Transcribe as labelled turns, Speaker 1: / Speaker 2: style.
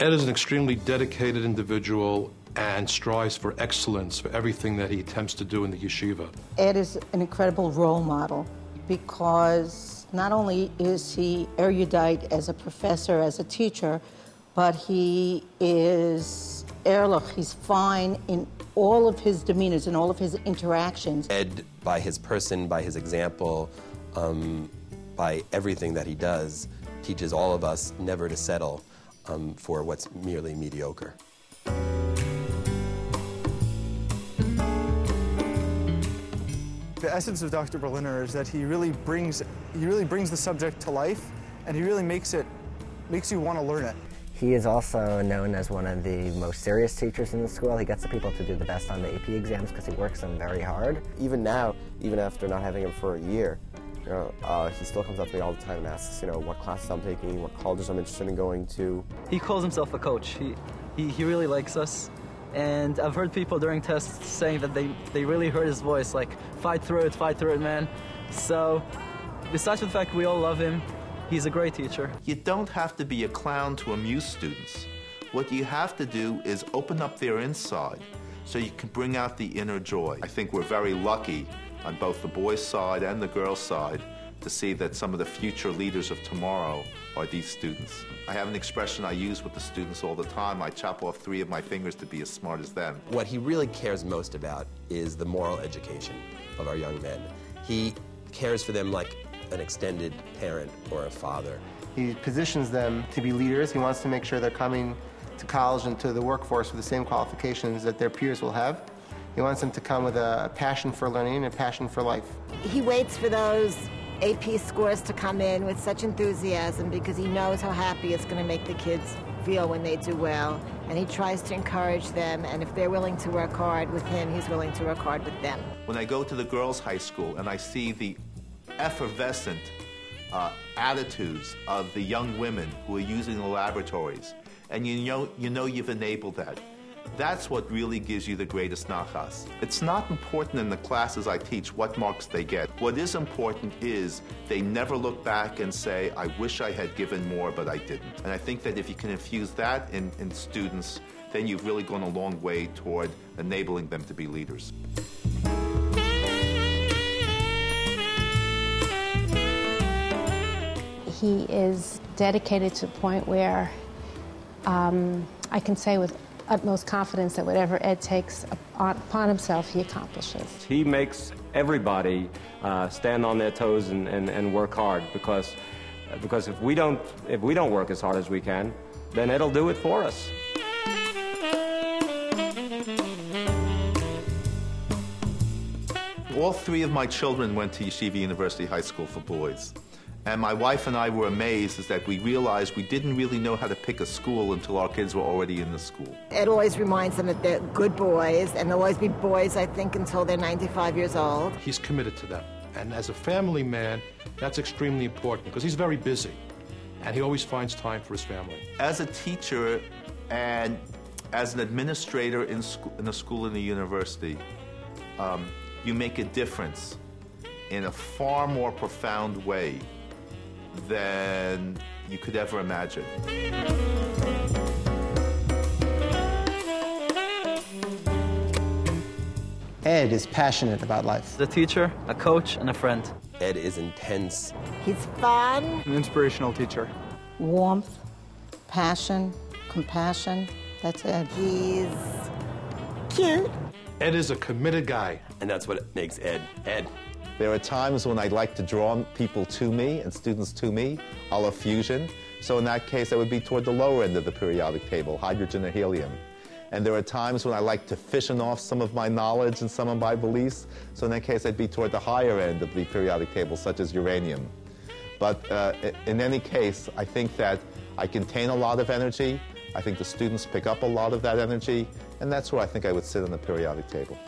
Speaker 1: Ed is an extremely dedicated individual and strives for excellence for everything that he attempts to do in the yeshiva.
Speaker 2: Ed is an incredible role model because not only is he erudite as a professor, as a teacher, but he is ehrlich, he's fine in all of his demeanors and all of his interactions.
Speaker 3: Ed, by his person, by his example, by everything that he does, teaches all of us never to settle for what's merely mediocre.
Speaker 4: The essence of Dr. Berliner is that he really brings the subject to life, and he really makes you want to learn it.
Speaker 5: He is also known as one of the most serious teachers in the school. He gets the people to do the best on the AP exams because he works them very hard.
Speaker 3: Even now, even after not having him for a year, he still comes up to me all the time and asks, what classes I'm taking, what colleges I'm interested in going to.
Speaker 6: He calls himself a coach. He really likes us. And I've heard people during tests saying that they really heard his voice, like, fight through it, man. So, besides the fact we all love him, he's a great teacher.
Speaker 7: You don't have to be a clown to amuse students. What you have to do is open up their inside so you can bring out the inner joy. I think we're very lucky on both the boys' side and the girls' side to see that some of the future leaders of tomorrow are these students. I have an expression I use with the students all the time. I chop off 3 of my fingers to be as smart as them.
Speaker 3: What he really cares most about is the moral education of our young men. He cares for them like an extended parent or a father.
Speaker 8: He positions them to be leaders. He wants to make sure they're coming to college and to the workforce with the same qualifications that their peers will have. He wants them to come with a passion for learning and a passion for life.
Speaker 9: He waits for those AP scores to come in with such enthusiasm because he knows how happy it's going to make the kids feel when they do well, and he tries to encourage them, and if they're willing to work hard with him, he's willing to work hard with them.
Speaker 7: When I go to the girls' high school and I see the effervescent attitudes of the young women who are using the laboratories, and you know you've enabled that, that's what really gives you the greatest nachas. It's not important in the classes I teach what marks they get. What is important is they never look back and say, I wish I had given more, but I didn't. And I think that if you can infuse that in students, then you've really gone a long way toward enabling them to be leaders.
Speaker 10: He is dedicated to the point where I can say with utmost confidence that whatever Ed takes upon himself, he accomplishes.
Speaker 11: He makes everybody stand on their toes and work hard because if we don't work as hard as we can, then Ed'll do it for us.
Speaker 7: All 3 of my children went to Yeshiva University High School for boys. And my wife and I were amazed is that we realized we didn't really know how to pick a school until our kids were already in the school.
Speaker 9: Ed always reminds them that they're good boys, and they'll always be boys, I think, until they're 95 years old.
Speaker 1: He's committed to them. And as a family man, that's extremely important because he's very busy. And he always finds time for his family.
Speaker 7: As a teacher and as an administrator in a school and a university, you make a difference in a far more profound way than you could ever imagine.
Speaker 8: Ed is passionate about life.
Speaker 6: The teacher, a coach, and a friend.
Speaker 3: Ed is intense.
Speaker 9: He's fun.
Speaker 4: An inspirational teacher.
Speaker 2: Warmth, passion, compassion, that's Ed.
Speaker 9: He's cute.
Speaker 1: Ed is a committed guy.
Speaker 3: And that's what makes Ed, Ed.
Speaker 7: There are times when I'd like to draw people to me and students to me, a la fusion. So in that case, I would be toward the lower end of the periodic table, hydrogen or helium. And there are times when I like to fission off some of my knowledge and some of my beliefs. So in that case, I'd be toward the higher end of the periodic table, such as uranium. But in any case, I think that I contain a lot of energy. I think the students pick up a lot of that energy. And that's where I think I would sit on the periodic table.